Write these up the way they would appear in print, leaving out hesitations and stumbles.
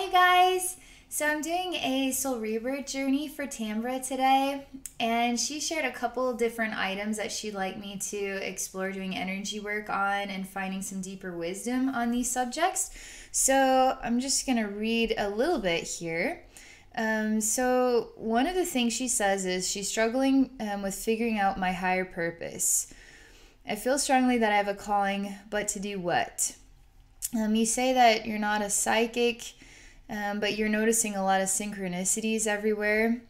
Hi guys! So I'm doing a soul rebirth journey for Tambra today, and she shared a couple different items that she'd like me to explore doing energy work on and finding some deeper wisdom on these subjects. So I'm just going to read a little bit here. So one of the things she says is she's struggling with figuring out my higher purpose. I feel strongly that I have a calling, but to do what? You say that you're not a psychic, but you're noticing a lot of synchronicities everywhere.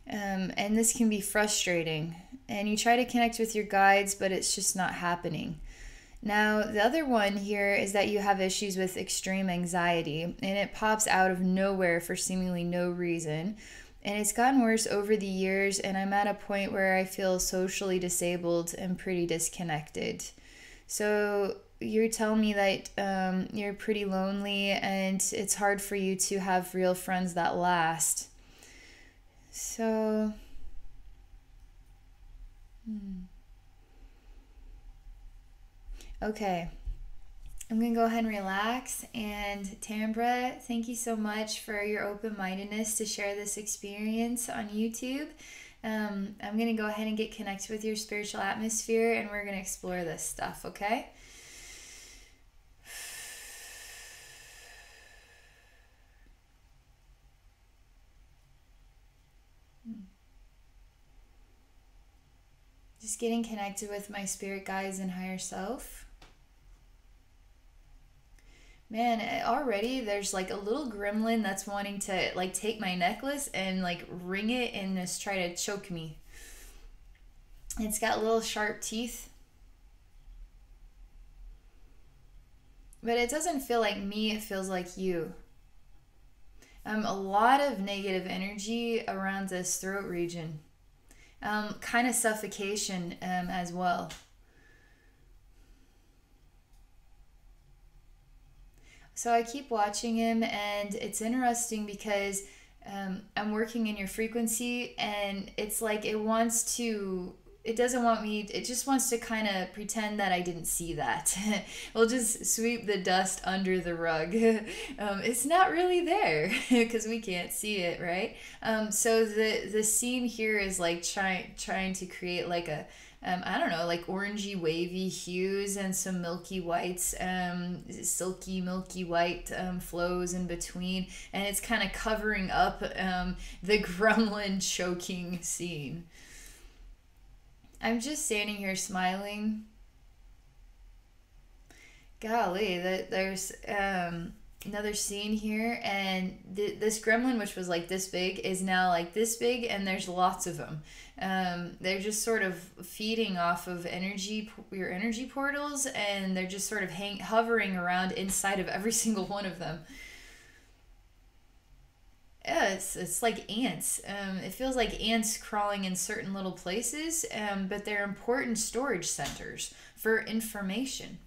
And this can be frustrating. And you try to connect with your guides, but it's just not happening. Now, the other one here is that you have issues with extreme anxiety, and it pops out of nowhere for seemingly no reason. And it's gotten worse over the years, and I'm at a point where I feel socially disabled and pretty disconnected. So you're telling me that you're pretty lonely and it's hard for you to have real friends that last. So, okay. I'm going to go ahead and relax. And Tambra, thank you so much for your open-mindedness to share this experience on YouTube. I'm going to go ahead and get connected with your spiritual atmosphere, and we're going to explore this stuff, okay? Just getting connected with my spirit guides and higher self. Man, already there's like a little gremlin that's wanting to like take my necklace and like wring it and just try to choke me. It's got little sharp teeth. But it doesn't feel like me, it feels like you. A lot of negative energy around this throat region. Kind of suffocation as well. So I keep watching him, and it's interesting because I'm working in your frequency, and it's like it doesn't want me, it just wants to kind of pretend that I didn't see that. We'll just sweep the dust under the rug. It's not really there because we can't see it, right? So the scene here is like trying to create like a I don't know, like orangey wavy hues and some milky whites, silky milky white flows in between, and it's kind of covering up the gremlin choking scene. I'm just standing here smiling. Golly, there's another scene here, and this gremlin, which was like this big, is now like this big, and there's lots of them. They're just sort of feeding off of your energy portals, and they're just sort of hovering around inside of every single one of them. Yeah, it's like ants. It feels like ants crawling in certain little places, but they're important storage centers for information.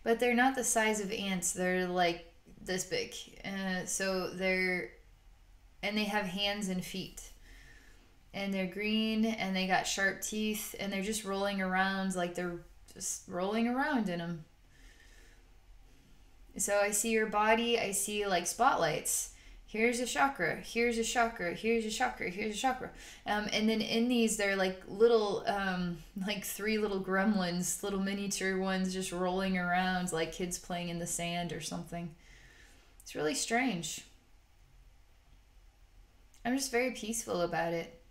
But they're not the size of ants. They're like this big. And they have hands and feet. And they're green, and they got sharp teeth, and they're just rolling around like they're just rolling around in them. So I see your body, I see like spotlights. Here's a chakra, here's a chakra, here's a chakra, here's a chakra. And then in these, they're like little, like three little gremlins, little miniature ones just rolling around like kids playing in the sand or something. It's really strange. I'm just very peaceful about it.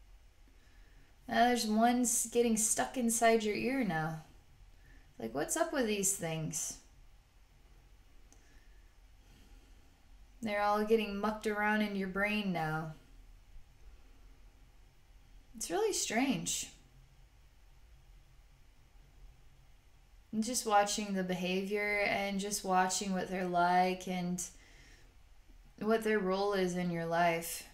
Now there's one getting stuck inside your ear now. Like, what's up with these things? They're all getting mucked around in your brain now. It's really strange. And just watching the behavior and just watching what they're like and what their role is in your life.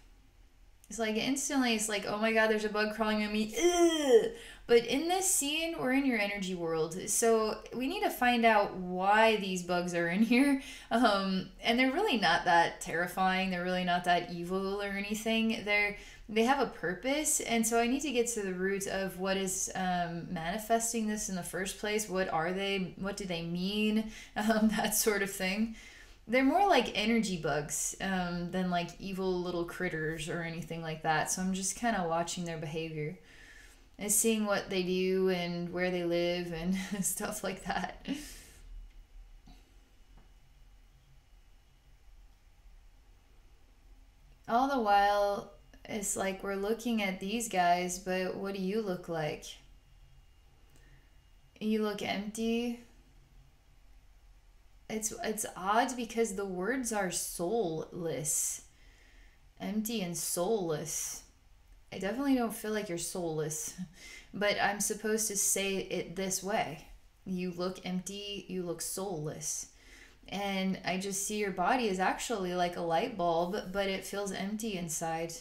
It's like instantly, it's like, oh my god, there's a bug crawling on me. Ugh. But in this scene, we're in your energy world. So we need to find out why these bugs are in here. And they're really not that terrifying. They're really not that evil or anything. They have a purpose. And so I need to get to the root of what is manifesting this in the first place. What are they? What do they mean? That sort of thing. They're more like energy bugs than like evil little critters or anything like that. So I'm just kind of watching their behavior and seeing what they do and where they live and stuff like that. All the while, it's like we're looking at these guys, but what do you look like? You look empty. It's odd because the words are soulless, empty and soulless. I definitely don't feel like you're soulless, but I'm supposed to say it this way. You look empty, you look soulless. And I just see your body is actually like a light bulb, but it feels empty inside.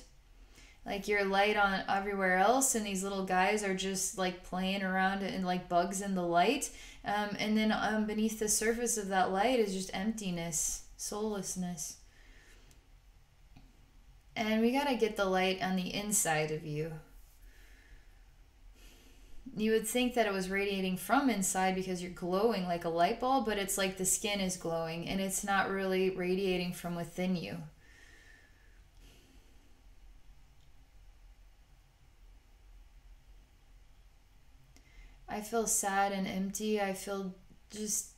Like you're light on everywhere else, and these little guys are just like playing around and like bugs in the light. And then beneath the surface of that light is just emptiness, soullessness. And we gotta get the light on the inside of you. You would think that it was radiating from inside because you're glowing like a light bulb, but it's like the skin is glowing and it's not really radiating from within you. I feel sad and empty. I feel just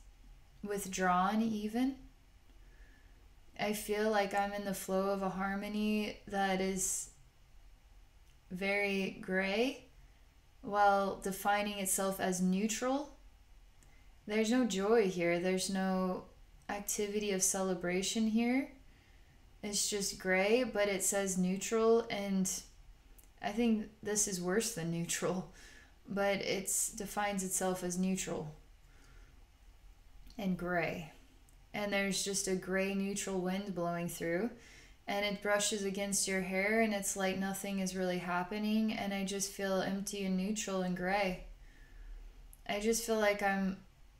withdrawn, even. I feel like I'm in the flow of a harmony that is very gray while defining itself as neutral. There's no joy here. There's no activity of celebration here. It's just gray, but it says neutral, and I think this is worse than neutral, but it defines itself as neutral and gray. And there's just a gray neutral wind blowing through, and it brushes against your hair, and it's like nothing is really happening, and I just feel empty and neutral and gray. I just feel like I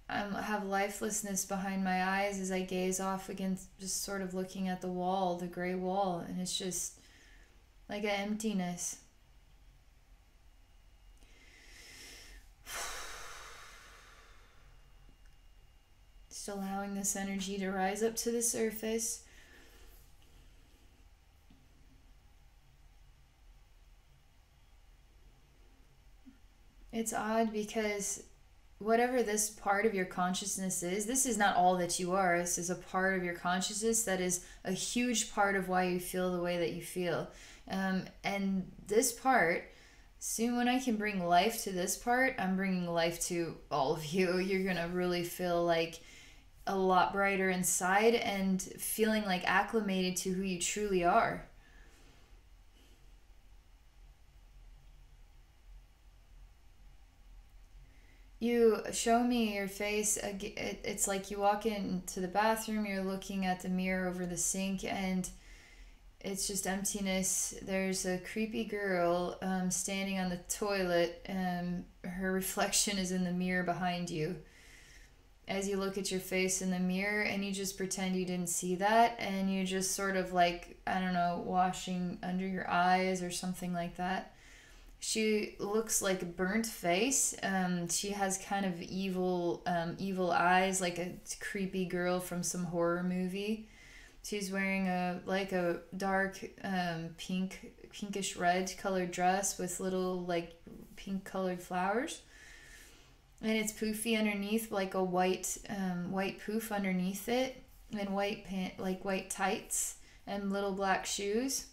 have lifelessness behind my eyes as I gaze off against, just sort of looking at the wall, the gray wall, and it's just like an emptiness. Just allowing this energy to rise up to the surface. It's odd because whatever this part of your consciousness is, this is not all that you are. This is a part of your consciousness that is a huge part of why you feel the way that you feel. And this part, soon when I can bring life to this part, I'm bringing life to all of you. You're going to really feel like a lot brighter inside and feeling like acclimated to who you truly are. You show me your face. It's like you walk into the bathroom, you're looking at the mirror over the sink, and it's just emptiness. There's a creepy girl standing on the toilet, and her reflection is in the mirror behind you. As you look at your face in the mirror, and you just pretend you didn't see that, and you just sort of like, I don't know, washing under your eyes or something like that. She looks like a burnt face. She has kind of evil eyes, like a creepy girl from some horror movie. She's wearing a dark pinkish red colored dress with little like pink colored flowers, and it's poofy underneath, like a white poof underneath it, and white tights and little black shoes.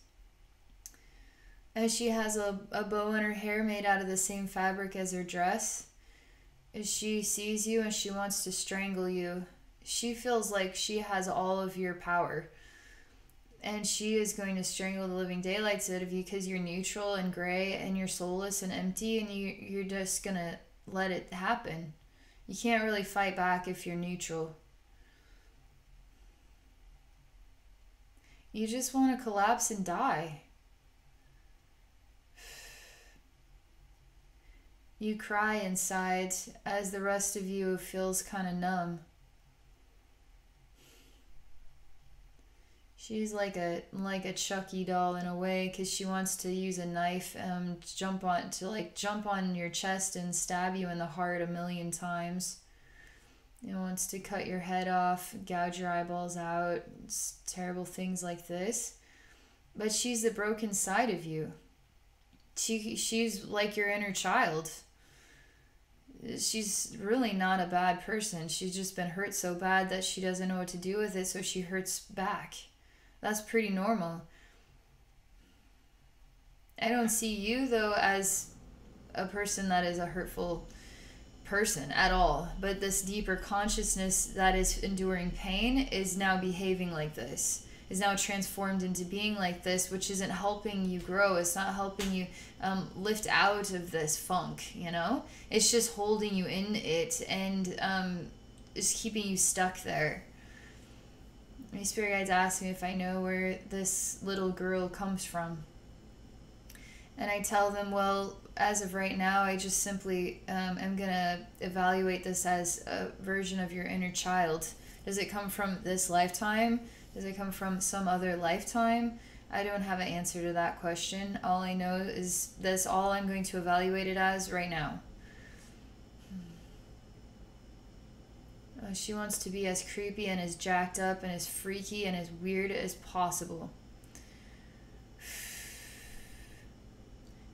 And she has a bow in her hair made out of the same fabric as her dress. As she sees you and she wants to strangle you, she feels like she has all of your power. And she is going to strangle the living daylights out of you because you're neutral and gray and you're soulless and empty, and you're just going to let it happen. You can't really fight back if you're neutral. You just want to collapse and die. You cry inside as the rest of you feels kind of numb. She's like a Chucky doll in a way, because she wants to use a knife jump on your chest and stab you in the heart 1,000,000 times. It wants to cut your head off, gouge your eyeballs out, terrible things like this. But she's the broken side of you. She's like your inner child. She's really not a bad person. She's just been hurt so bad that she doesn't know what to do with it, so she hurts back. That's pretty normal. I don't see you, though, as a person that is a hurtful person at all. But this deeper consciousness that is enduring pain is now behaving like this, is now transformed into being like this, which isn't helping you grow. It's not helping you lift out of this funk, you know? It's just holding you in it and just keeping you stuck there. My spirit guides ask me if I know where this little girl comes from. And I tell them, well, as of right now, I just simply am going to evaluate this as a version of your inner child. Does it come from this lifetime? Does it come from some other lifetime? I don't have an answer to that question. All I know is that's all I'm going to evaluate it as right now. She wants to be as creepy and as jacked up and as freaky and as weird as possible.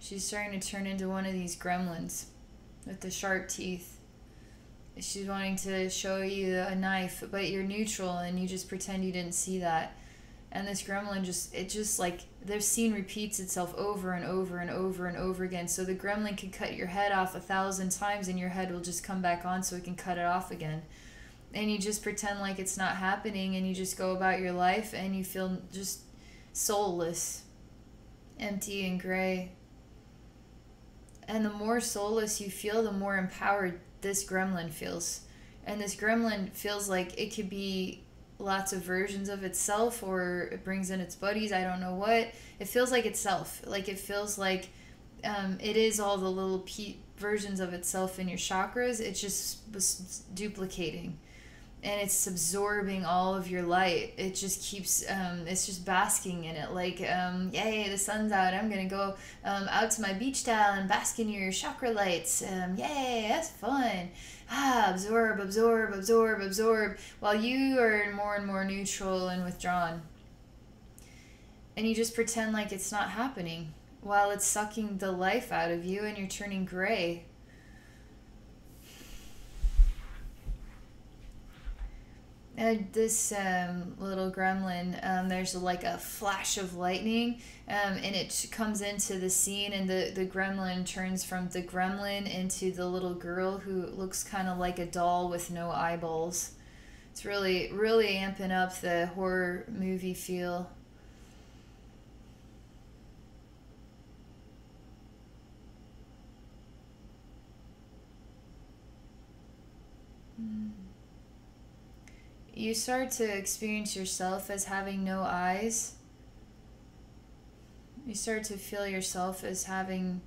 She's starting to turn into one of these gremlins with the sharp teeth. She's wanting to show you a knife, but you're neutral and you just pretend you didn't see that. And this gremlin just like, their scene repeats itself over and over and over and over again. So the gremlin can cut your head off 1,000 times and your head will just come back on so it can cut it off again. And you just pretend like it's not happening and you just go about your life and you feel just soulless, empty and gray. And the more soulless you feel, the more empowered this gremlin feels. And this gremlin feels like it could be lots of versions of itself, or it brings in its buddies, I don't know what. It feels like itself. Like it feels like it is all the little versions of itself in your chakras. It just was duplicating. And it's absorbing all of your light. It just keeps, it's just basking in it. Like, yay, the sun's out. I'm going to go out to my beach towel and bask in your chakra lights. Yay, that's fun. Absorb, absorb, absorb, absorb. While you are more and more neutral and withdrawn. And you just pretend like it's not happening while it's sucking the life out of you and you're turning gray. This little gremlin, there's like a flash of lightning, and it comes into the scene, and the gremlin turns from the gremlin into the little girl who looks kind of like a doll with no eyeballs. It's really, really amping up the horror movie feel. You start to experience yourself as having no eyes. You start to feel yourself as having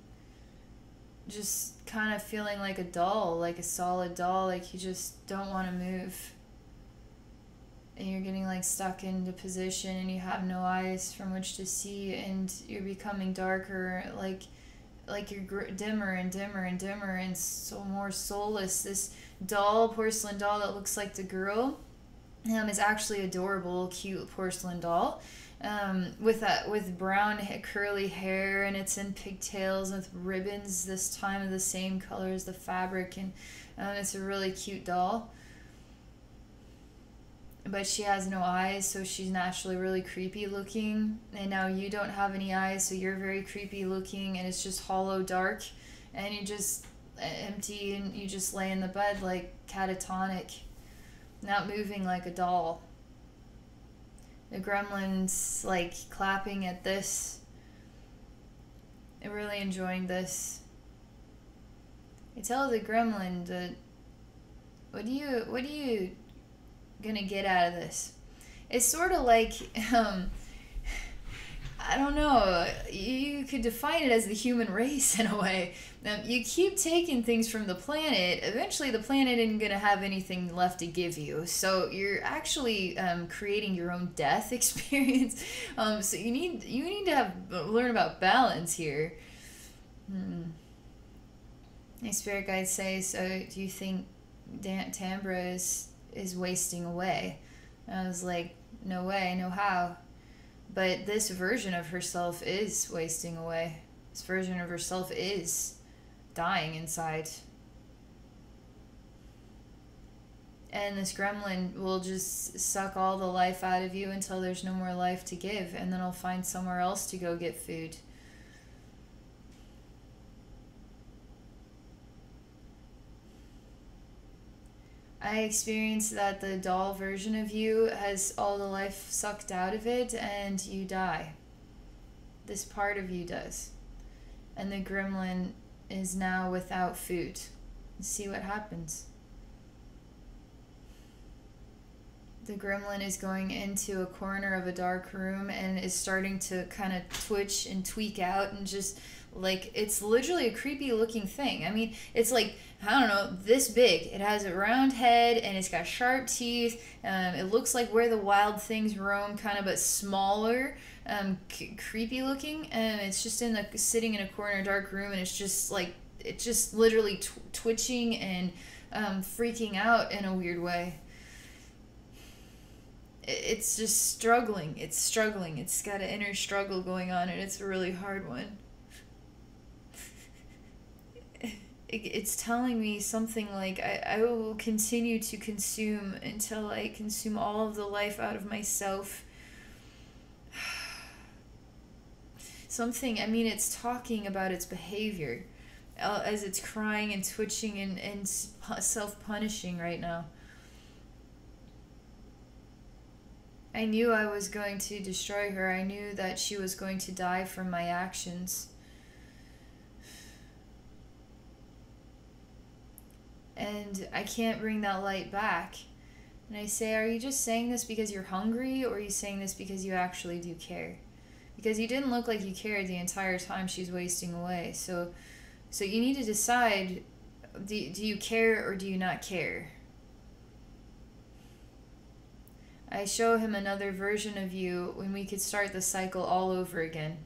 just kind of feeling like a doll, like a solid doll, like you just don't want to move. And you're getting like stuck into position and you have no eyes from which to see, and you're becoming darker, like you're dimmer and dimmer and dimmer and so more soulless. This doll, porcelain doll that looks like the girl, is actually adorable, cute porcelain doll, with brown curly hair, and it's in pigtails with ribbons this time of the same color as the fabric, and it's a really cute doll. But she has no eyes, so she's naturally really creepy looking, and now you don't have any eyes, so you're very creepy looking, and it's just hollow dark, and you just empty, and you just lay in the bed like catatonic, not moving like a doll. The gremlin's like clapping at this and really enjoying this. I tell the gremlin that, what are you gonna get out of this? It's sort of like I don't know. You could define it as the human race in a way. You keep taking things from the planet. Eventually, the planet isn't gonna have anything left to give you. So you're actually creating your own death experience. So you need to have learn about balance here. Hmm. My spirit guides say, so do you think Tambra is wasting away? And I was like, no way, no how. But this version of herself is wasting away. This version of herself is dying inside. And this gremlin will just suck all the life out of you until there's no more life to give. And then I'll find somewhere else to go get food. I experienced that the doll version of you has all the life sucked out of it and you die. This part of you does. And the gremlin is now without food. See what happens. The gremlin is going into a corner of a dark room and is starting to kind of twitch and tweak out and just like it's literally a creepy looking thing. I mean, it's like, I don't know, this big. It has a round head and it's got sharp teeth. It looks like where the wild things roam, kind of, but smaller, creepy looking. And it's just sitting in a corner, dark room, and it's just like it's just literally twitching and freaking out in a weird way. It's just struggling. It's struggling. It's got an inner struggle going on, and it's a really hard one. It's telling me something like, I will continue to consume until I consume all of the life out of myself. Something, I mean, it's talking about its behavior as it's crying and twitching and self-punishing right now. I knew I was going to destroy her. I knew that she was going to die from my actions. And I can't bring that light back. And I say, are you just saying this because you're hungry, or are you saying this because you actually do care? Because you didn't look like you cared the entire time she's wasting away. So you need to decide, do you care or do you not care? I show him another version of you when we could start the cycle all over again.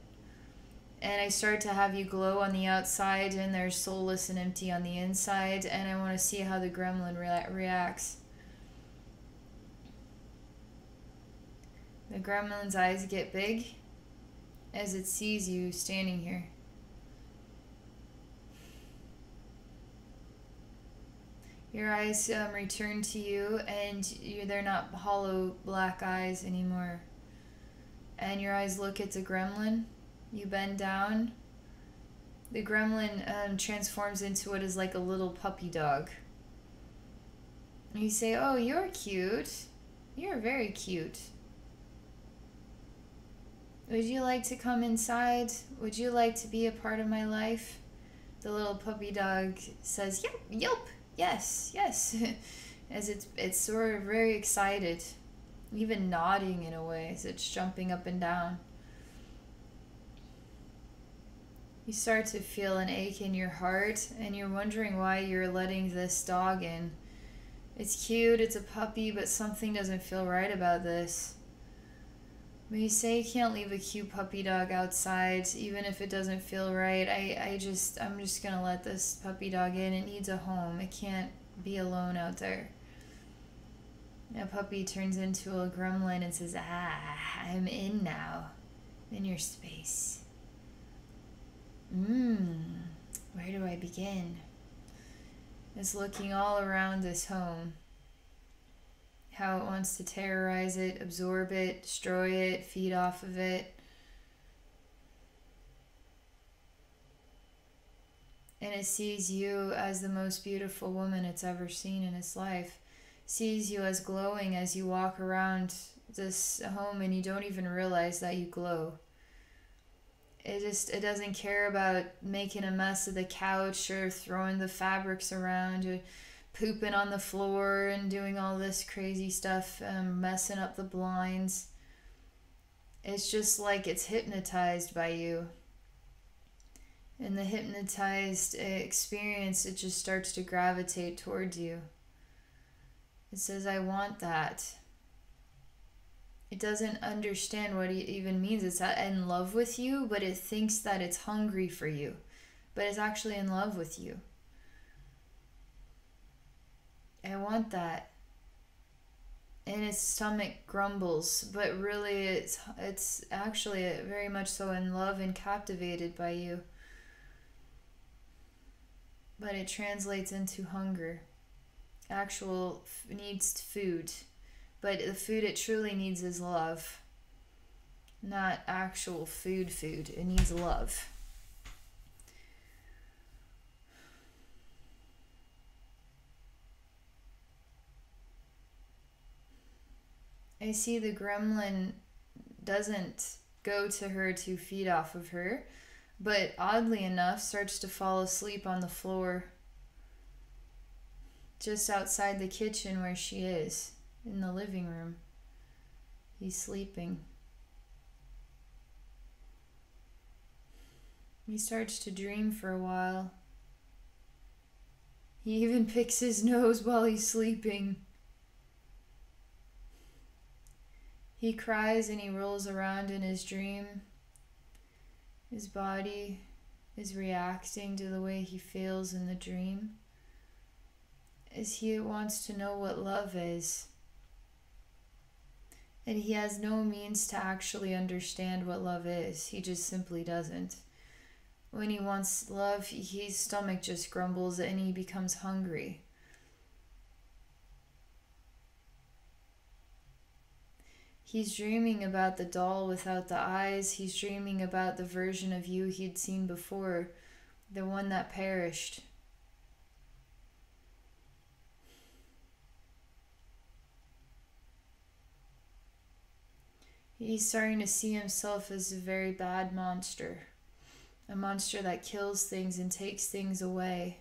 And I start to have you glow on the outside and they're soulless and empty on the inside, and I want to see how the gremlin reacts. The gremlin's eyes get big as it sees you standing here. Your eyes return to you, and they're not hollow black eyes anymore. And your eyes look at the gremlin. You bend down. The gremlin transforms into what is like a little puppy dog. And you say, oh, you're cute. You're very cute. Would you like to come inside? Would you like to be a part of my life? The little puppy dog says, yep, yep. Yes, yes, as it's sort of very excited, even nodding in a way as it's jumping up and down. You start to feel an ache in your heart, and you're wondering why you're letting this dog in. It's cute, it's a puppy, but something doesn't feel right about this. When you say you can't leave a cute puppy dog outside, even if it doesn't feel right, I'm just gonna let this puppy dog in. It needs a home. It can't be alone out there. A puppy turns into a gremlin and says, I'm in now, in your space. Where do I begin? It's looking all around this home. How it wants to terrorize it, absorb it, destroy it, feed off of it. And it sees you as the most beautiful woman it's ever seen in its life. Sees you as glowing as you walk around this home, and you don't even realize that you glow. It doesn't care about making a mess of the couch or throwing the fabrics around or pooping on the floor and doing all this crazy stuff, messing up the blinds. It's just like it's hypnotized by you. In the hypnotized experience, it just starts to gravitate towards you. It says, I want that. It doesn't understand what it even means. It's in love with you, but it thinks that it's hungry for you. But it's actually in love with you. I want that. And its stomach grumbles, but really it's actually very much so in love and captivated by you. But it translates into hunger. Actual needs food. But the food it truly needs is love. Not actual food. It needs love. I see the gremlin doesn't go to her to feed off of her, but oddly enough starts to fall asleep on the floor just outside the kitchen where she is, in the living room. He's sleeping. He starts to dream for a while. He even picks his nose while he's sleeping. He cries and he rolls around in his dream. His body is reacting to the way he feels in the dream, as he wants to know what love is. And he has no means to actually understand what love is. He just simply doesn't. When he wants love, his stomach just grumbles and he becomes hungry. He's dreaming about the doll without the eyes. He's dreaming about the version of you he'd seen before, the one that perished. He's starting to see himself as a very bad monster. A monster that kills things and takes things away.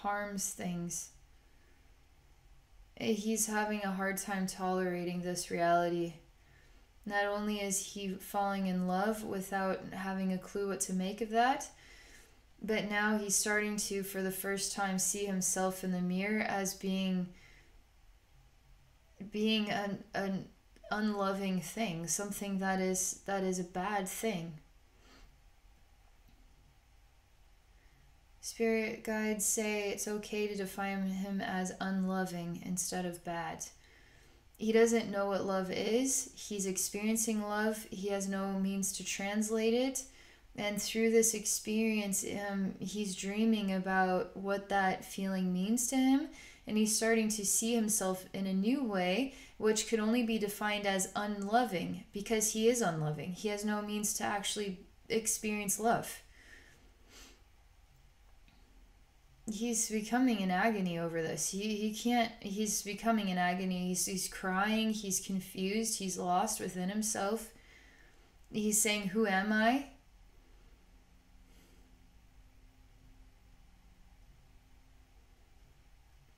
Harms things. He's having a hard time tolerating this reality. Not only is he falling in love without having a clue what to make of that, but now he's starting to, for the first time, see himself in the mirror as being an unloving thing, something that is a bad thing. Spirit guides say it's okay to define him as unloving instead of bad. He doesn't know what love is. He's experiencing love. He has no means to translate it. And through this experience, he's dreaming about what that feeling means to him. And he's starting to see himself in a new way, which could only be defined as unloving, because he is unloving. He has no means to actually experience love. He's becoming in agony over this. He can't, he's becoming in agony. He's crying, he's confused, he's lost within himself. He's saying, who am I?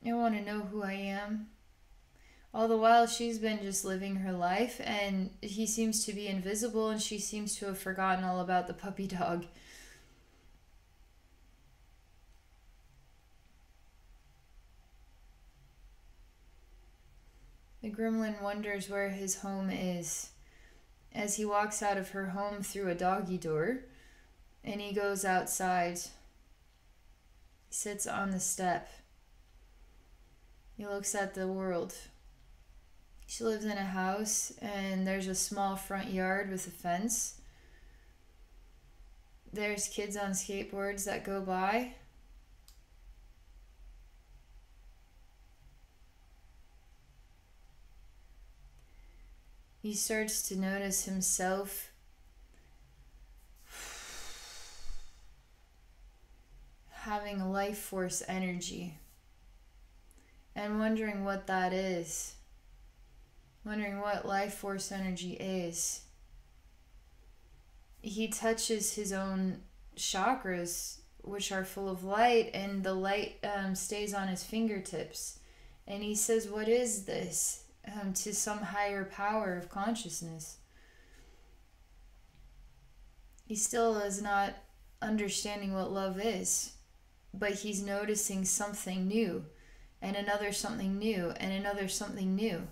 I want to know who I am. All the while she's been just living her life, and he seems to be invisible, and she seems to have forgotten all about the puppy dog. The gremlin wonders where his home is as he walks out of her home through a doggy door, and he goes outside. He sits on the step. He looks at the world. She lives in a house, and there's a small front yard with a fence. There's kids on skateboards that go by. He starts to notice himself having a life force energy and wondering what that is. Wondering what life force energy is. He touches his own chakras, which are full of light, and the light stays on his fingertips. And he says, what is this? to some higher power of consciousness. He still is not understanding what love is, but he's noticing something new, and another something new, and another something new.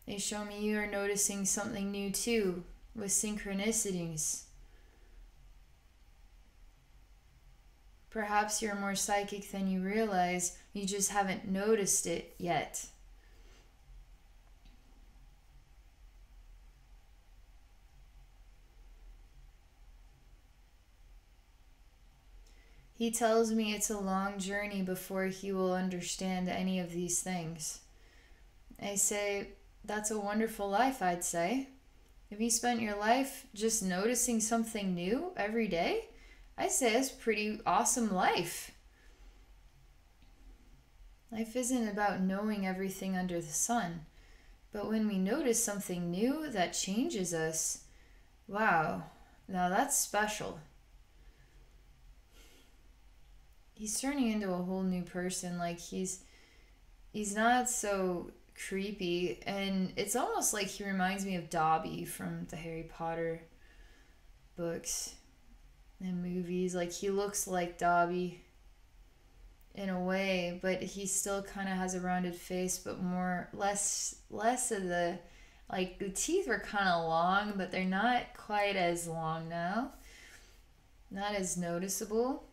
They show me you are noticing something new too, with synchronicities. Perhaps you're more psychic than you realize, you just haven't noticed it yet. He tells me it's a long journey before he will understand any of these things. I say, that's a wonderful life, I'd say. If you spent your life just noticing something new every day, I'd say it's a pretty awesome life. Life isn't about knowing everything under the sun, but when we notice something new that changes us, wow, now that's special. He's turning into a whole new person. Like he's not so creepy, and it's almost like he reminds me of Dobby from the Harry Potter books and movies. Like he looks like Dobby in a way, but he still kind of has a rounded face, but less of the, like, the teeth were kind of long, but they're not quite as long now, not as noticeable.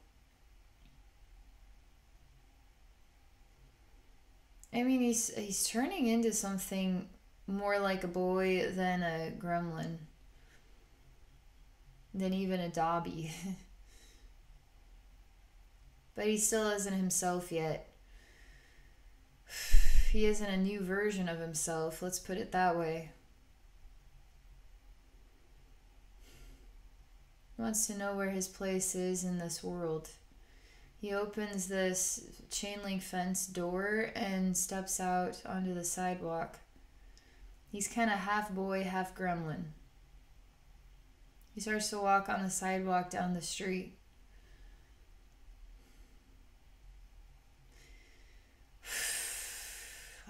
I mean, he's turning into something more like a boy than a gremlin, than even a Dobby. But he still isn't himself yet. He isn't a new version of himself, let's put it that way. He wants to know where his place is in this world. He opens this chain link fence door and steps out onto the sidewalk. He's kind of half boy, half gremlin. He starts to walk on the sidewalk down the street.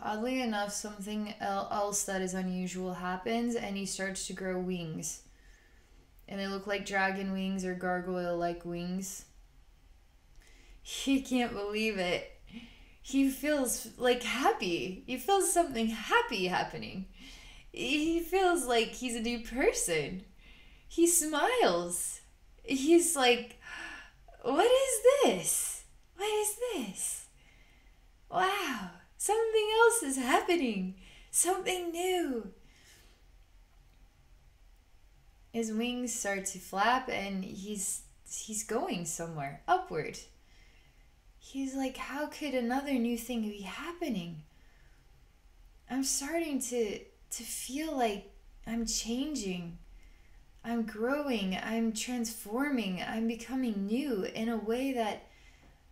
Oddly enough, something else that is unusual happens, and he starts to grow wings. And they look like dragon wings or gargoyle-like wings. He can't believe it. He feels like happy. He feels something happy happening. He feels like he's a new person. He smiles. He's like, what is this? What is this? Wow, something else is happening. Something new. His wings start to flap and he's going somewhere, upward. He's like, how could another new thing be happening? I'm starting to feel like I'm changing. I'm growing. I'm transforming. I'm becoming new in a way that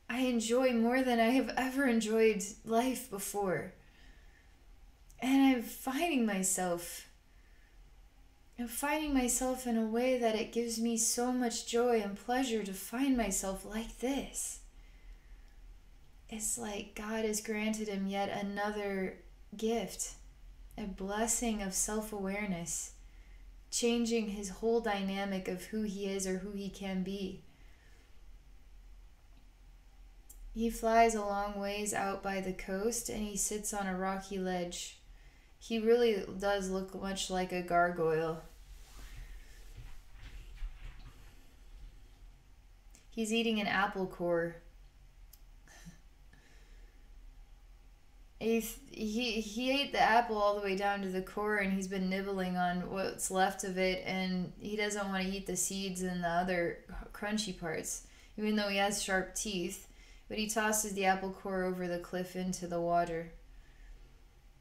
I enjoy more than I have ever enjoyed life before. And I'm finding myself in a way that it gives me so much joy and pleasure to find myself like this. It's like God has granted him yet another gift, a blessing of self-awareness, changing his whole dynamic of who he is or who he can be. He flies a long ways out by the coast and he sits on a rocky ledge. He really does look much like a gargoyle. He's eating an apple core. He ate the apple all the way down to the core, and he's been nibbling on what's left of it, and he doesn't want to eat the seeds and the other crunchy parts, even though he has sharp teeth. But he tosses the apple core over the cliff into the water.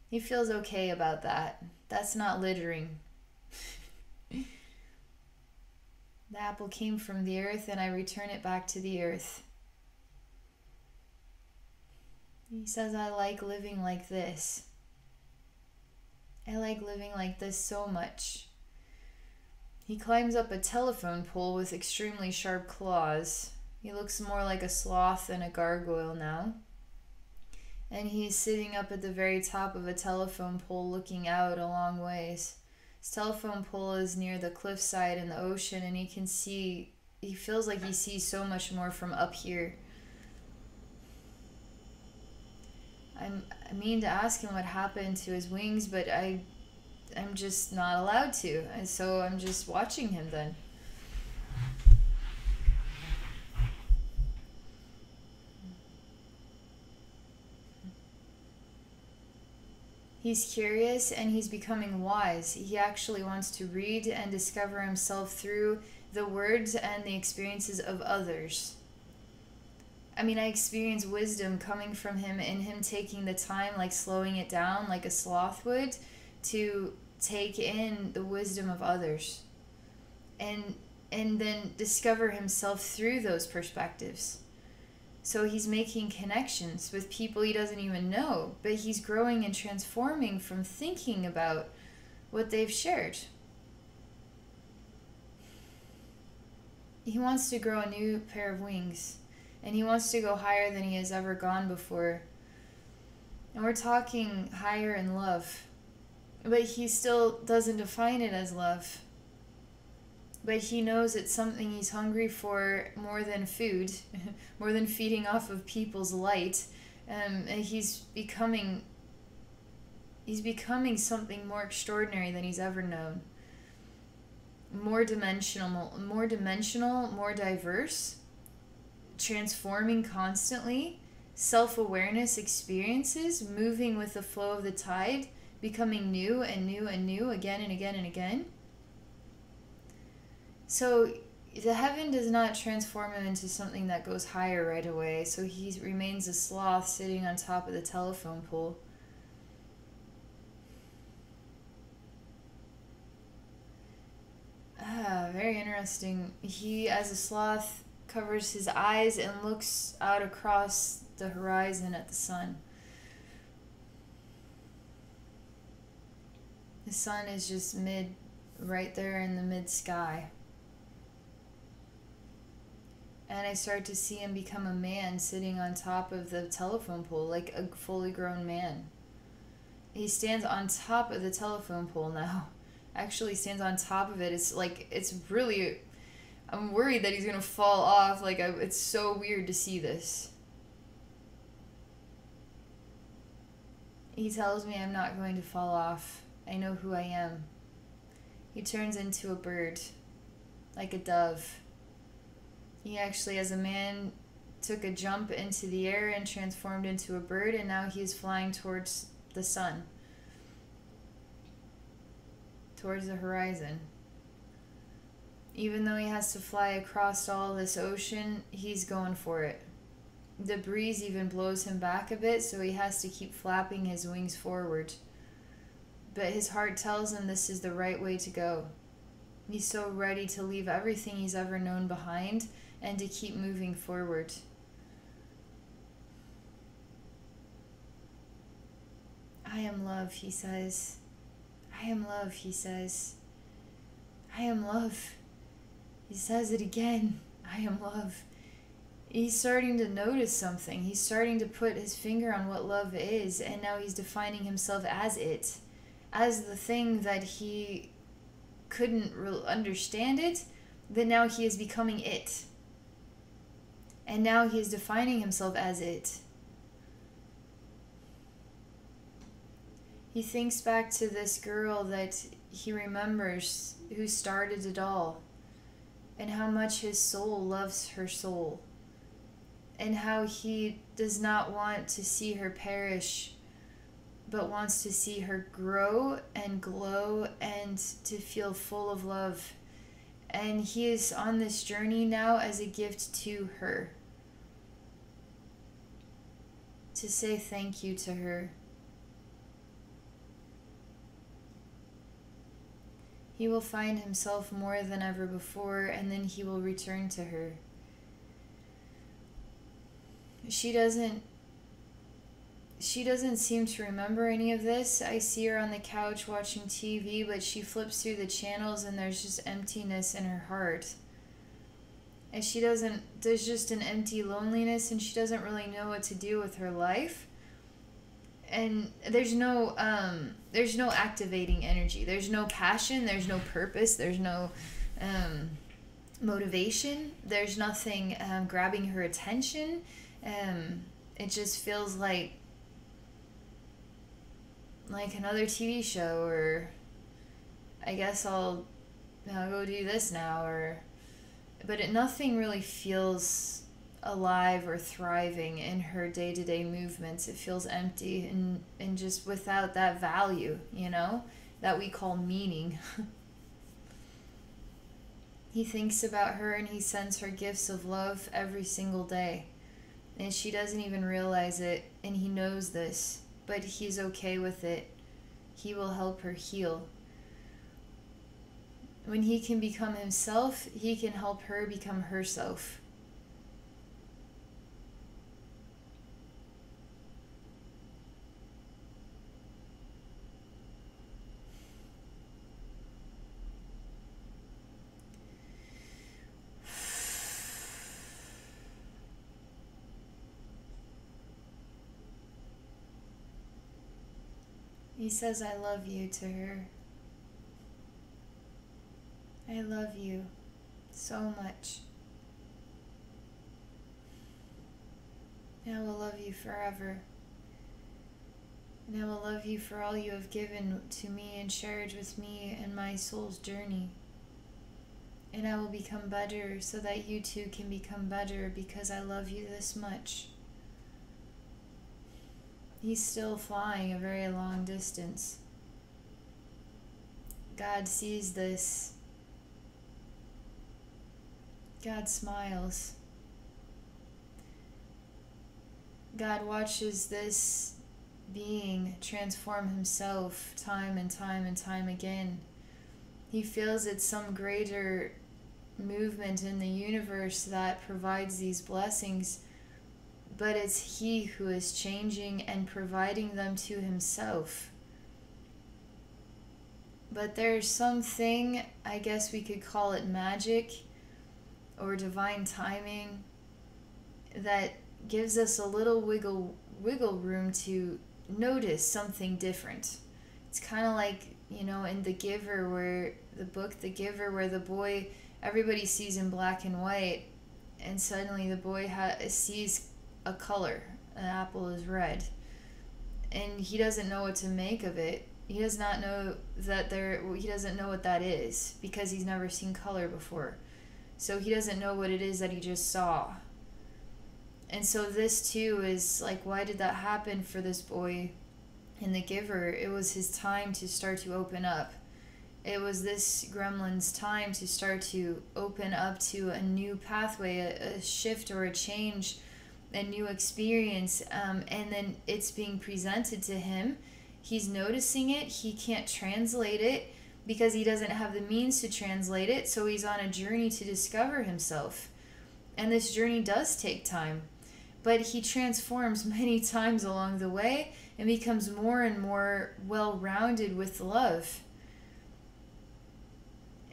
He feels okay about that. That's not littering. The apple came from the earth, and I return it back to the earth. He says, I like living like this. I like living like this so much. He climbs up a telephone pole with extremely sharp claws. He looks more like a sloth than a gargoyle now. And he's sitting up at the very top of a telephone pole looking out a long ways. His telephone pole is near the cliffside in the ocean, and he feels like he sees so much more from up here. I mean to ask him what happened to his wings, but I'm just not allowed to, and so I'm just watching him then. He's curious and he's becoming wise. He actually wants to read and discover himself through the words and the experiences of others. I mean, I experience wisdom coming from him in him taking the time, like slowing it down like a sloth would, to take in the wisdom of others and then discover himself through those perspectives. So he's making connections with people he doesn't even know, but he's growing and transforming from thinking about what they've shared. He wants to grow a new pair of wings, and he wants to go higher than he has ever gone before. And we're talking higher in love, but he still doesn't define it as love. But he knows it's something he's hungry for more than food, more than feeding off of people's light. And he's becoming something more extraordinary than he's ever known. More dimensional, more diverse, transforming constantly, self-awareness experiences, moving with the flow of the tide, becoming new and new and new again and again and again. So the heaven does not transform him into something that goes higher right away, so he remains a sloth sitting on top of the telephone pole. Very interesting. He, as a sloth, covers his eyes and looks out across the horizon at the sun. The sun is just right there in the mid-sky. And I start to see him become a man sitting on top of the telephone pole, like a fully grown man. He stands on top of the telephone pole now. Actually stands on top of it. It's really, I'm worried that he's going to fall off. It's so weird to see this. He tells me I'm not going to fall off. I know who I am. He turns into a bird, like a dove. He actually, as a man, took a jump into the air and transformed into a bird, and now he is flying towards the sun, towards the horizon. Even though he has to fly across all this ocean, he's going for it. The breeze even blows him back a bit, so he has to keep flapping his wings forward. But his heart tells him this is the right way to go. He's so ready to leave everything he's ever known behind and to keep moving forward. I am love, he says. I am love, he says. I am love. He says it again. I am love. He's starting to notice something. He's starting to put his finger on what love is, and now he's defining himself as it, as the thing that he couldn't understand it, that now he is becoming it. And now he is defining himself as it. He thinks back to this girl that he remembers who started it all, and how much his soul loves her soul, and how he does not want to see her perish, but wants to see her grow and glow and to feel full of love. And he is on this journey now as a gift to her, to say thank you to her. He will find himself more than ever before, and then he will return to her. She doesn't seem to remember any of this. I see her on the couch watching TV, but she flips through the channels and there's just emptiness in her heart. And there's just an empty loneliness, and she doesn't really know what to do with her life. and there's no activating energy. There's no passion, there's no purpose, there's no motivation, there's nothing grabbing her attention. It just feels like another TV show, or I guess I'll go do this now, or nothing really feels alive or thriving in her day-to-day movements. It feels empty and just without that value, that we call meaning. He thinks about her and he sends her gifts of love every single day. And she doesn't even realize it, and he knows this, but he's okay with it. He will help her heal. When he can become himself, he can help her become herself. He says, I love you to her. I love you so much. And I will love you forever. And I will love you for all you have given to me and shared with me in my soul's journey. And I will become better so that you too can become better, because I love you this much. He's still flying a very long distance. God sees this. God smiles. God watches this being transform himself time and time and time again. He feels it's some greater movement in the universe that provides these blessings, but it's he who is changing and providing them to himself. But there's something, I guess we could call it magic or divine timing, that gives us a little wiggle room to notice something different. It's kind of like, in The Giver, where the book The Giver, where the boy, everybody sees in black and white, and suddenly the boy sees a color. An apple is red, and he doesn't know what to make of it. He does not know that he doesn't know what that is, because he's never seen color before. So he doesn't know what it is that he just saw. And so this too is like, why did that happen for this boy in The Giver? It was his time to start to open up. It was this gremlin's time to start to open up to a new pathway, a shift or a change, a new experience. And then it's being presented to him. He's noticing it. He can't translate it because he doesn't have the means to translate it. So he's on a journey to discover himself. And this journey does take time. But he transforms many times along the way and becomes more and more well-rounded with love.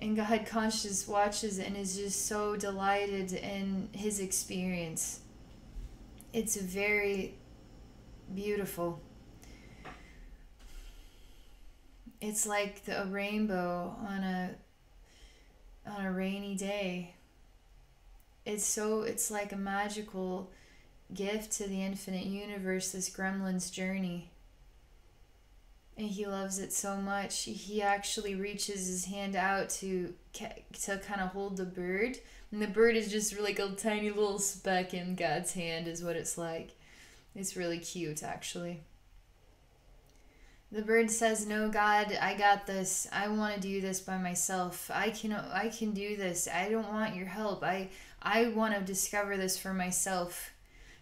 And God conscious watches and is just so delighted in his experience. It's very beautiful. It's like a rainbow on a rainy day. It's like a magical gift to the infinite universe, this gremlin's journey. And he loves it so much. He actually reaches his hand out to kind of hold the bird. And the bird is just like a tiny little speck in God's hand is what it's like. It's really cute, actually. The bird says, no, God, I got this. I want to do this by myself. I can do this. I don't want your help. I want to discover this for myself.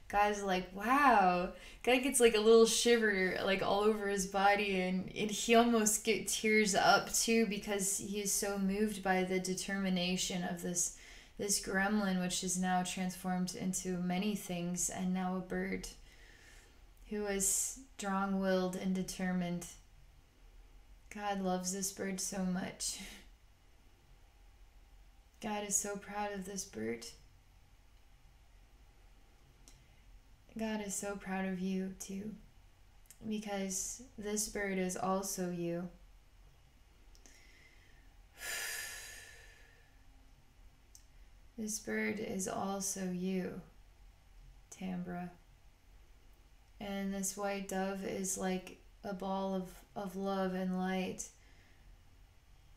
God's like, wow. God gets like a little shiver like all over his body, and he almost tears up too, because he is so moved by the determination of this gremlin, which is now transformed into many things, and now a bird who is strong-willed and determined. God loves this bird so much. God is so proud of this bird. God is so proud of you too. because this bird is also you. This bird is also you, Tambra. And this white dove is like a ball of love and light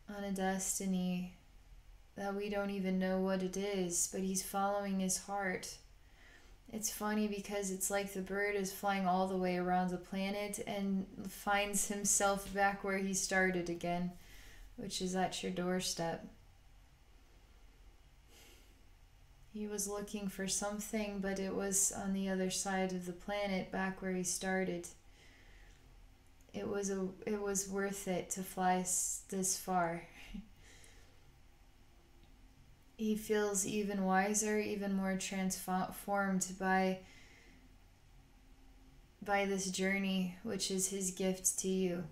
on a destiny that we don't even know what it is, but he's following his heart. It's funny because it's like the bird is flying all the way around the planet and finds himself back where he started again, which is at your doorstep. He was looking for something, but it was on the other side of the planet, back where he started. It was worth it to fly this far. He feels even wiser, even more transformed by this journey, which is his gift to you.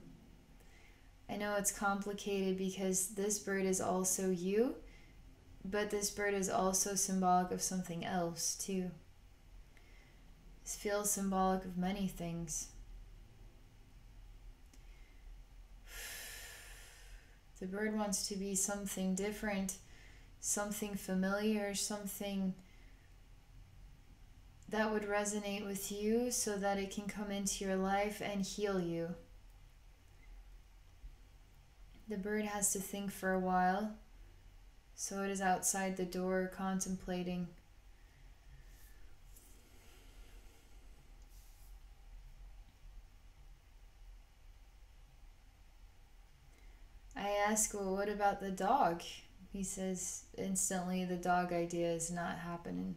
I know it's complicated because this bird is also you, but this bird is also symbolic of something else too. This feels symbolic of many things. The bird wants to be something different, something familiar, something that would resonate with you so that it can come into your life and heal you. The bird has to think for a while, so it is outside the door contemplating. I ask, well, what about the dog? He says instantly, the dog idea is not happening.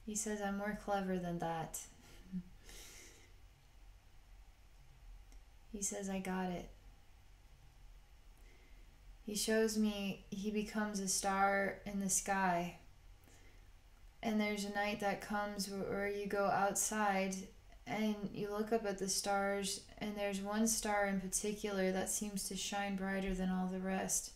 He says, I'm more clever than that. He says, I got it. He shows me he becomes a star in the sky. And there's a night that comes where you go outside and you look up at the stars, and there's one star in particular that seems to shine brighter than all the rest.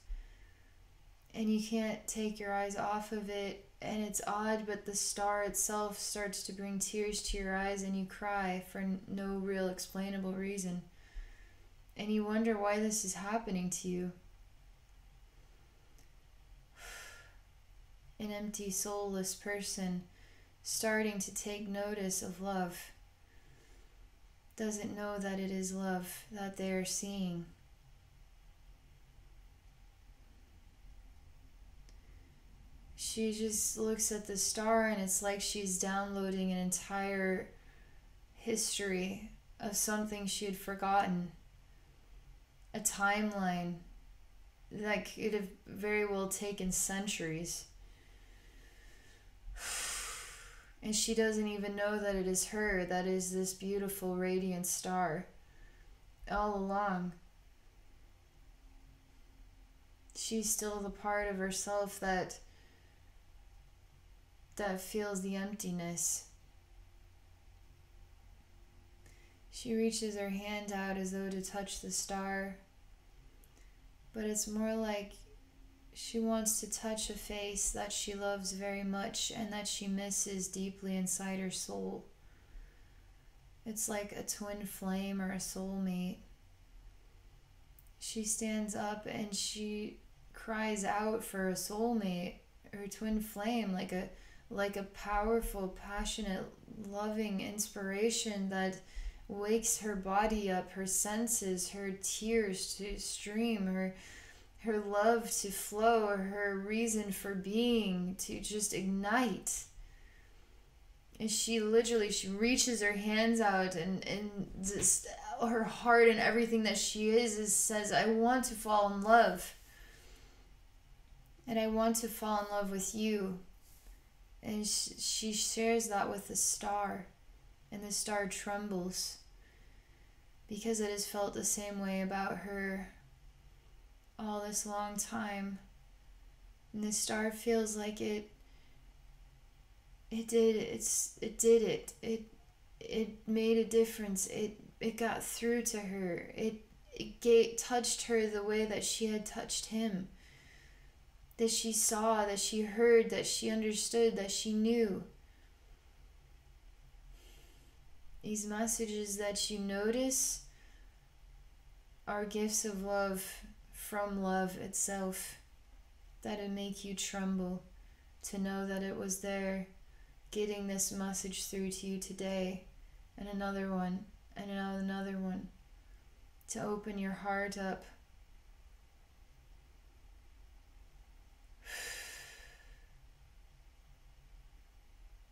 And you can't take your eyes off of it, and it's odd, but the star itself starts to bring tears to your eyes, and you cry for no real explainable reason. And you wonder why this is happening to you. An empty, soulless person starting to take notice of love doesn't know that it is love that they are seeing. She just looks at the star, and it's like she's downloading an entire history of something she had forgotten. A timeline that could have very well taken centuries. And she doesn't even know that it is her that is this beautiful, radiant star all along. She's still the part of herself that feels the emptiness. She reaches her hand out as though to touch the star, but it's more like she wants to touch a face that she loves very much and that she misses deeply inside her soul. It's like a twin flame or a soulmate. She stands up and she cries out for a soulmate, her twin flame, like a powerful, passionate, loving inspiration that wakes her body up, her senses, her tears to stream, her love to flow, her reason for being to just ignite. And she reaches her hands out, and just her heart and everything that she is says, I want to fall in love. And I want to fall in love with you. And she shares that with the star. And the star trembles because it has felt the same way about her all this long time. And the star feels like it did it. It made a difference. It got through to her. It touched her the way that she had touched him. That she saw, that she heard, that she understood, that she knew. these messages that you notice are gifts of love from love itself, that it make you tremble to know that it was there, getting this message through to you today, and another one, and another one, to open your heart up.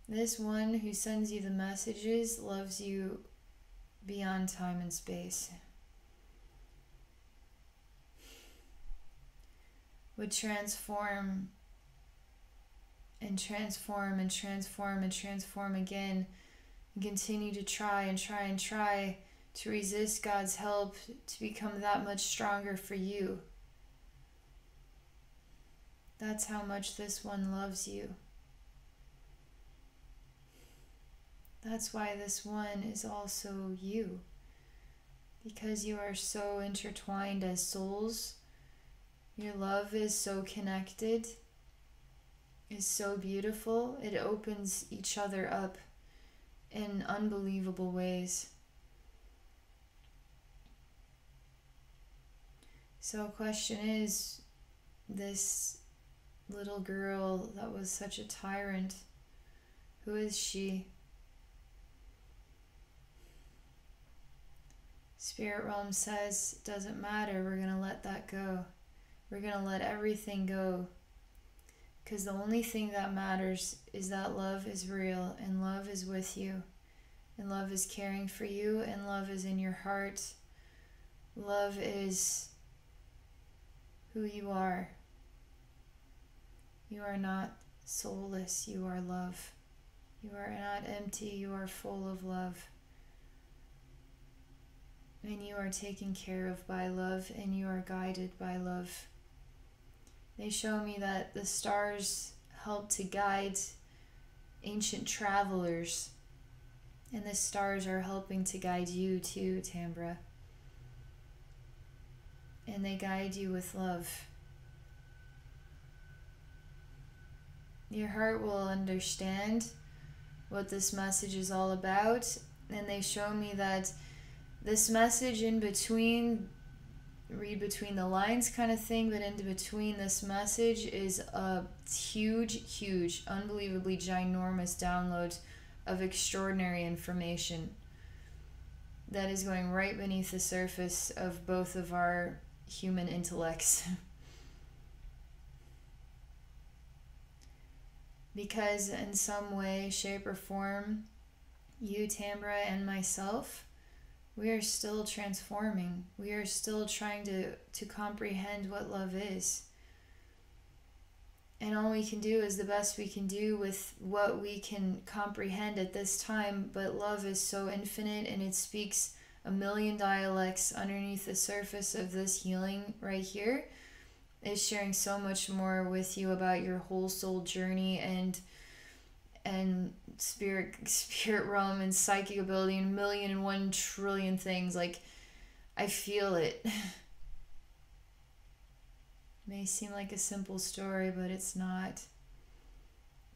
This one who sends you the messages loves you beyond time and space. Would transform and transform and transform and transform again, and continue to try and try and try to resist God's help to become that much stronger for you. That's how much this one loves you. That's why this one is also you. Because you are so intertwined as souls. Your love is so connected, is so beautiful. It opens each other up in unbelievable ways. So question is, this little girl that was such a tyrant, who is she? Spirit realm says, doesn't matter, we're going to let that go. We're going to let everything go. Because the only thing that matters is that love is real, and love is with you, and love is caring for you, and love is in your heart. Love is who you are. You are not soulless, you are love. You are not empty, you are full of love. And you are taken care of by love, and you are guided by love. They show me that the stars help to guide ancient travelers, and the stars are helping to guide you too, Tambra. And they guide you with love. Your heart will understand what this message is all about, and they show me that this message in between, read between the lines kind of thing, but in between this message is a huge, unbelievably ginormous download of extraordinary information that is going right beneath the surface of both of our human intellects. Because in some way, shape, or form, you, Tambra, and myself, we are still transforming. We are still trying to comprehend what love is. And all we can do is the best we can do with what we can comprehend at this time. But love is so infinite, and it speaks a million dialects underneath the surface of this healing right here. It's sharing so much more with you about your whole soul journey and spirit realm and psychic ability and 1,000,001 trillion things. Like, I feel it. May seem like a simple story, but it's not.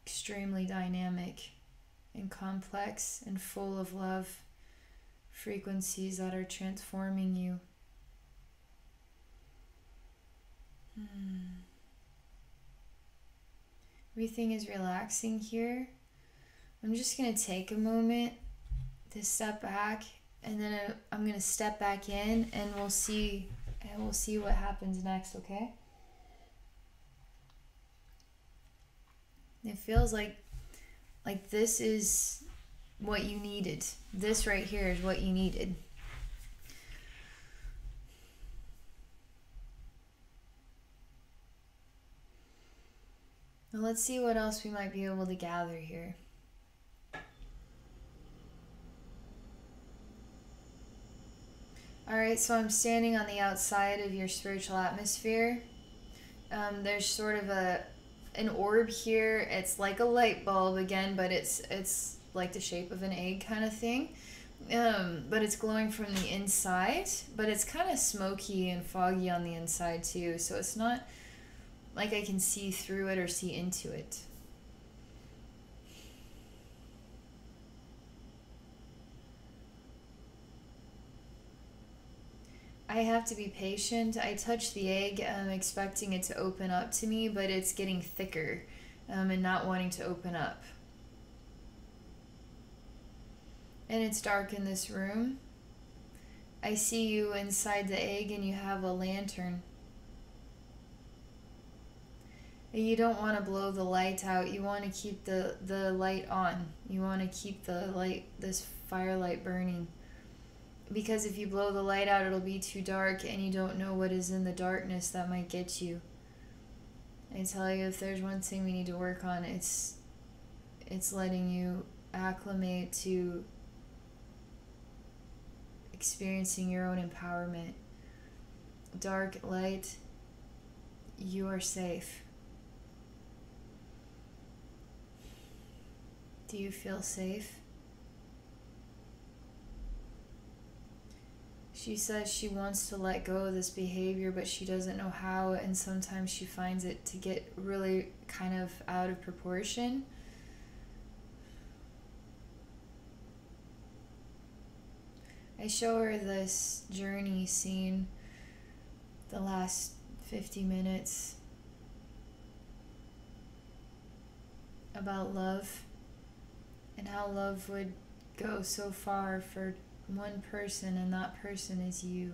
Extremely dynamic and complex and full of love, frequencies that are transforming you. Everything is relaxing here. I'm just going to take a moment to step back, and then I'm going to step back in, and we'll see what happens next, okay? It feels like this is what you needed. This right here is what you needed. Now let's see what else we might be able to gather here. Alright, so I'm standing on the outside of your spiritual atmosphere. There's sort of an orb here. It's like a light bulb again, but it's like the shape of an egg kind of thing. But it's glowing from the inside, but it's kind of smoky and foggy on the inside too, so it's not like I can see through it or see into it. I have to be patient. I touch the egg, expecting it to open up to me, but it's getting thicker, and not wanting to open up. And it's dark in this room. I see you inside the egg and you have a lantern. You don't want to blow the light out. You want to keep the light on. You want to keep the light, this firelight burning. Because if you blow the light out, it'll be too dark and you don't know what is in the darkness that might get you. I tell you, if there's one thing we need to work on, it's letting you acclimate to experiencing your own empowerment. Dark, light, you are safe. Do you feel safe? She says she wants to let go of this behavior, but she doesn't know how, and sometimes she finds it to get really kind of out of proportion. I show her this journey scene, the last 50 minutes, about love and how love would go so far for one person, and that person is you.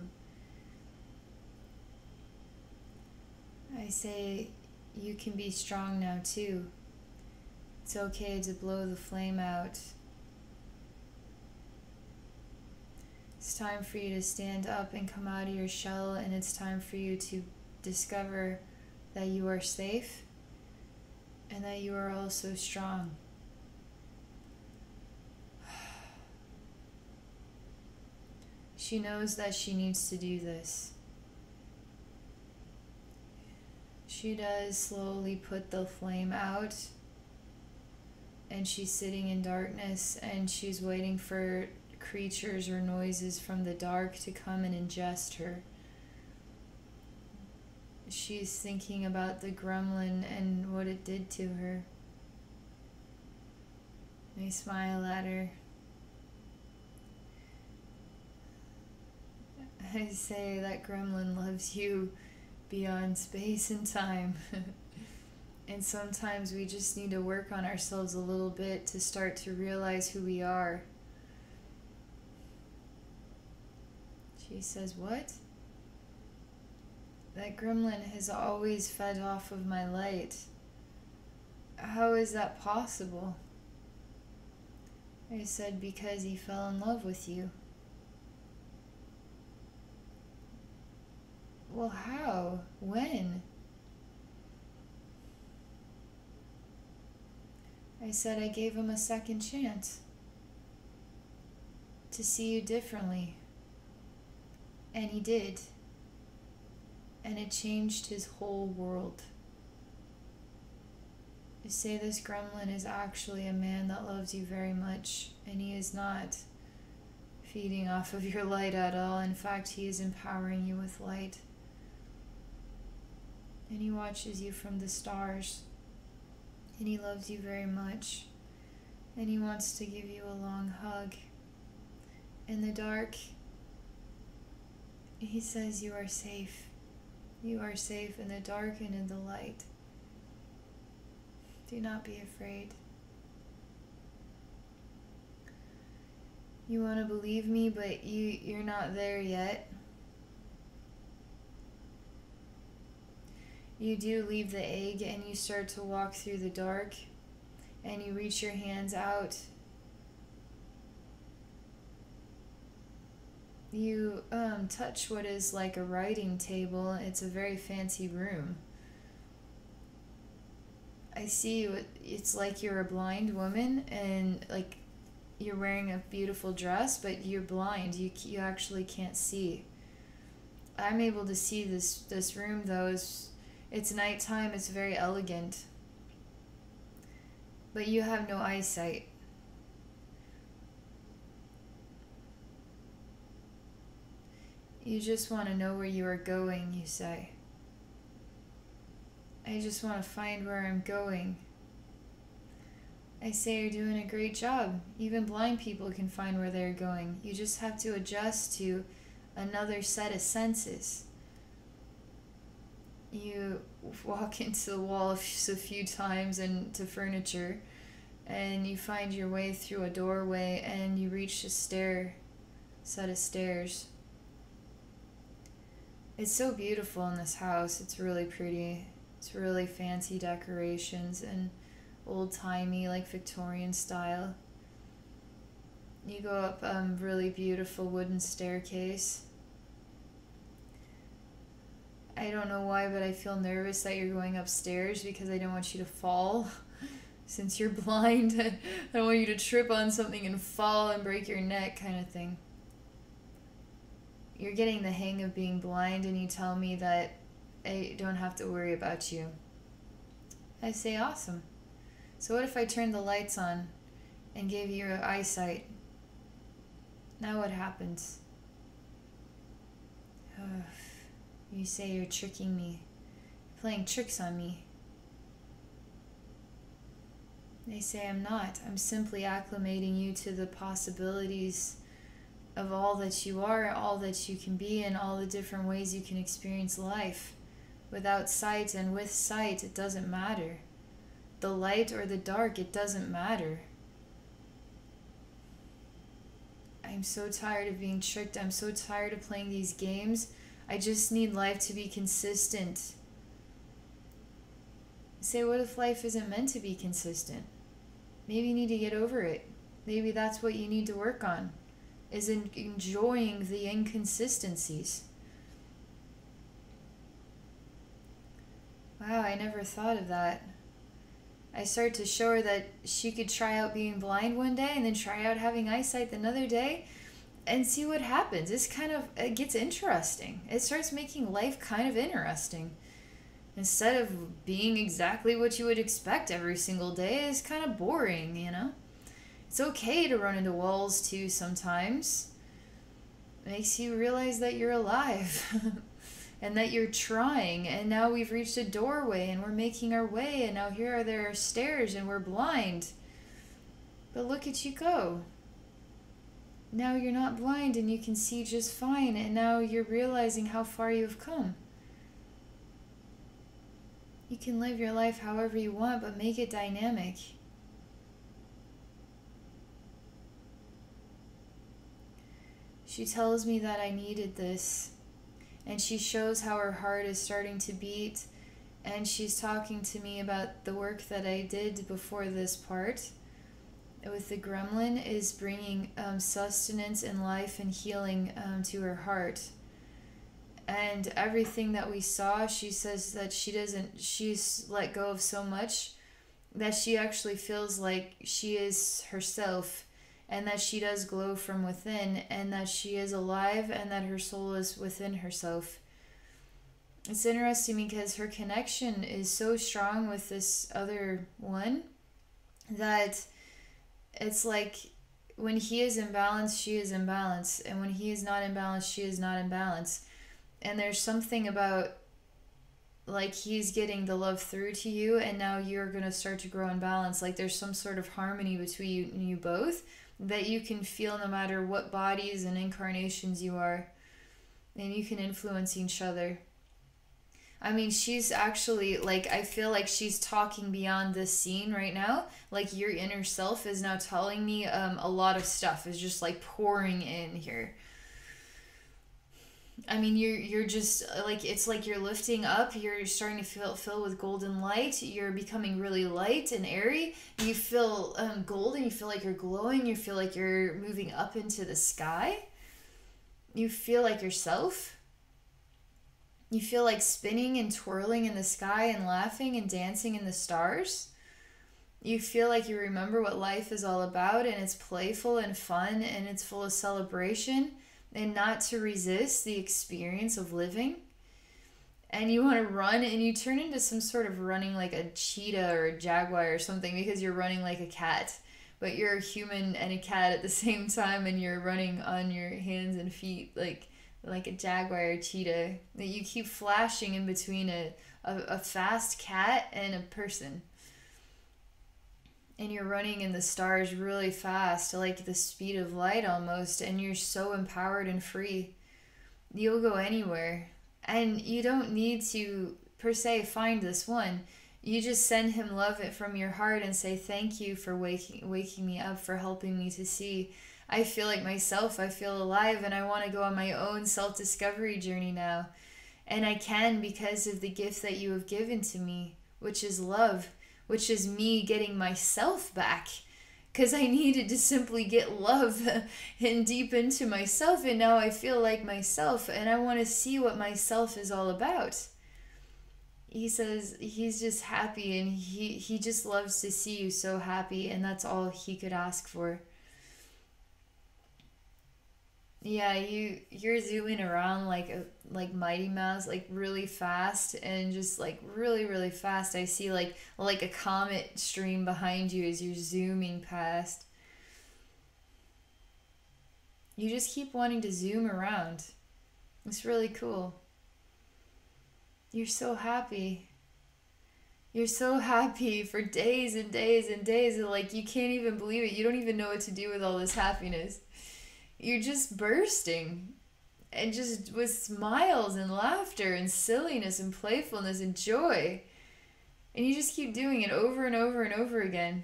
I say you can be strong now too. It's okay to blow the flame out. It's time for you to stand up and come out of your shell, and it's time for you to discover that you are safe and that you are also strong. She knows that she needs to do this. She does slowly put the flame out, and she's sitting in darkness, and she's waiting for creatures or noises from the dark to come and ingest her. She's thinking about the gremlin and what it did to her. I smile at her. I say that gremlin loves you beyond space and time. And sometimes we just need to work on ourselves a little bit to start to realize who we are. She says, what? That gremlin has always fed off of my light. How is that possible? I said, because he fell in love with you. Well, how? When? I said I gave him a second chance to see you differently. And he did. And it changed his whole world. I say this gremlin is actually a man that loves you very much, and he is not feeding off of your light at all. In fact, he is empowering you with light. And he watches you from the stars. And he loves you very much. And he wants to give you a long hug. In the dark, he says you are safe. You are safe in the dark and in the light. Do not be afraid. You want to believe me, but you're not there yet. You do leave the egg and you start to walk through the dark, and you reach your hands out. You touch what is like a writing table. It's a very fancy room. I see you. It's like you're a blind woman, and like you're wearing a beautiful dress, but you're blind. You actually can't see. I'm able to see this room though. It's nighttime. It's very elegant, but you have no eyesight. You just want to know where you are going, you say. I just want to find where I'm going. I say you're doing a great job. Even blind people can find where they're going. You just have to adjust to another set of senses. You walk into the wall a few times and to furniture, and you find your way through a doorway and you reach a set of stairs. It's so beautiful in this house. It's really pretty. It's really fancy decorations and old-timey, like Victorian style. You go up a really beautiful wooden staircase. I don't know why, but I feel nervous that you're going upstairs because I don't want you to fall. Since you're blind, I don't want you to trip on something and fall and break your neck, kind of thing. You're getting the hang of being blind and you tell me that I don't have to worry about you. I say, awesome. So what if I turned the lights on and gave you your eyesight? Now what happens? You say you're tricking me, playing tricks on me. They say I'm not. I'm simply acclimating you to the possibilities of all that you are, all that you can be, and all the different ways you can experience life. Without sight and with sight, it doesn't matter. The light or the dark, it doesn't matter. I'm so tired of being tricked. I'm so tired of playing these games. I just need life to be consistent. Say, what if life isn't meant to be consistent? Maybe you need to get over it. Maybe that's what you need to work on, is enjoying the inconsistencies. Wow, I never thought of that. I started to show her that she could try out being blind one day and then try out having eyesight another day and see what happens. It gets interesting. It starts making life kind of interesting. Instead of being exactly what you would expect every single day, it's kind of boring, you know? It's okay to run into walls too sometimes. It makes you realize that you're alive and that you're trying. And now we've reached a doorway and we're making our way. And now there are stairs and we're blind. But look at you go. Now you're not blind and you can see just fine. And now you're realizing how far you've come. You can live your life however you want, but make it dynamic. She tells me that I needed this, and she shows how her heart is starting to beat, and she's talking to me about the work that I did before this part with the gremlin is bringing sustenance and life and healing to her heart. And everything that we saw, she says that she's let go of so much that she actually feels like she is herself, and that she does glow from within, and that she is alive, and that her soul is within herself. It's interesting because her connection is so strong with this other one that it's like when he is in balance, she is in balance, and when he is not in balance, she is not in balance. And there's something about, like, he's getting the love through to you, and now you're going to start to grow in balance. Like, there's some sort of harmony between you both that you can feel no matter what bodies and incarnations you are. And you can influence each other. I mean, she's actually, like, I feel like she's talking beyond this scene right now. Like, your inner self is now telling me a lot of stuff. Is just, like, pouring in here. I mean, you're just, like, it's like you're lifting up, you're starting to fill with golden light, you're becoming really light and airy, you feel golden, you feel like you're glowing, you feel like you're moving up into the sky, you feel like yourself, you feel like spinning and twirling in the sky and laughing and dancing in the stars, you feel like you remember what life is all about, and it's playful and fun, and it's full of celebration, and not to resist the experience of living. And you want to run, and you turn into some sort of running like a cheetah or a jaguar or something, because you're running like a cat. But you're a human and a cat at the same time, and you're running on your hands and feet like a jaguar or cheetah. That you keep flashing in between a fast cat and a person. And you're running in the stars really fast, like the speed of light almost, and you're so empowered and free. You'll go anywhere. And you don't need to, per se, find this one. You just send him love it from your heart and say, thank you for waking me up, for helping me to see. I feel like myself, I feel alive, and I want to go on my own self-discovery journey now. And I can because of the gift that you have given to me, which is love, which is me getting myself back. Because I needed to simply get love and deep into myself, and now I feel like myself, and I want to see what myself is all about. He says he's just happy, and he just loves to see you so happy, and that's all he could ask for. Yeah, you're zooming around like Mighty Mouse, like really fast, and just like really really fast. I see like a comet stream behind you as you're zooming past. You just keep wanting to zoom around. It's really cool. You're so happy. You're so happy for days and days and days, and like you can't even believe it. You don't even know what to do with all this happiness. You're just bursting, and just with smiles and laughter and silliness and playfulness and joy. And you just keep doing it over and over and over again.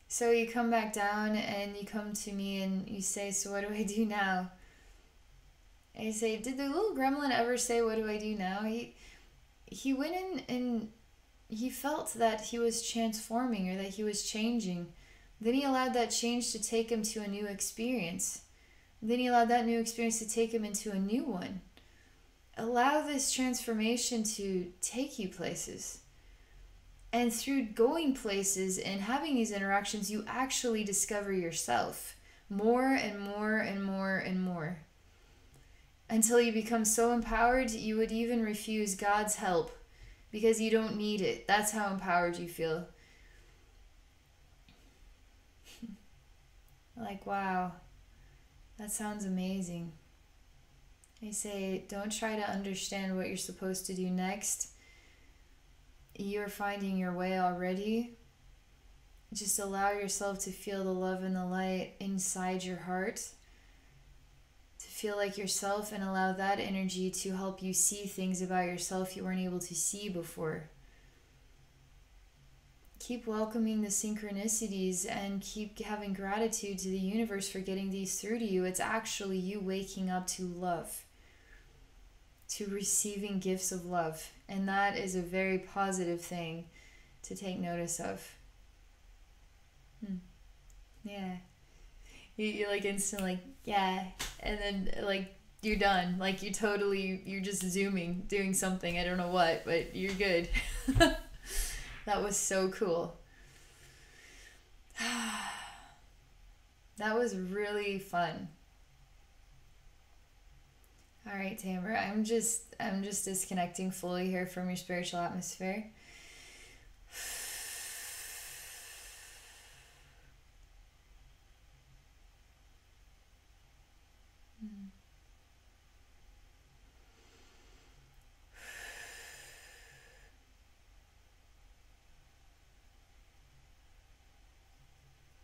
So you come back down and you come to me and you say, so what do I do now? And I say, did the little gremlin ever say, what do I do now? He went in and he felt that he was transforming, or that he was changing. Then he allowed that change to take him to a new experience. Then he allowed that new experience to take him into a new one. Allow this transformation to take you places. And through going places and having these interactions, you actually discover yourself more and more and more and more. Until you become so empowered, you would even refuse God's help because you don't need it. That's how empowered you feel. Like, wow, that sounds amazing. They say, don't try to understand what you're supposed to do next. You're finding your way already. Just allow yourself to feel the love and the light inside your heart. To feel like yourself, and allow that energy to help you see things about yourself you weren't able to see before. Keep welcoming the synchronicities and keep having gratitude to the universe for getting these through to you. It's actually you waking up to love, to receiving gifts of love. And that is a very positive thing to take notice of. Yeah. You're like instant like, yeah. And then like you're done. Like you're just zooming, doing something. I don't know what, but you're good. That was so cool. That was really fun. All right, Tamara, I'm just disconnecting fully here from your spiritual atmosphere.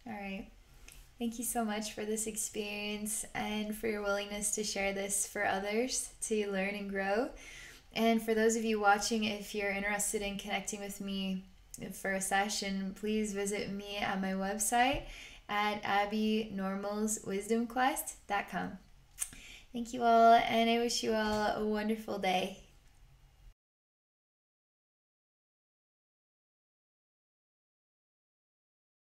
All right. Thank you so much for this experience and for your willingness to share this for others to learn and grow. And for those of you watching, if you're interested in connecting with me for a session, please visit me at my website at abbeynormalswisdomquest.com. Thank you all, and I wish you all a wonderful day.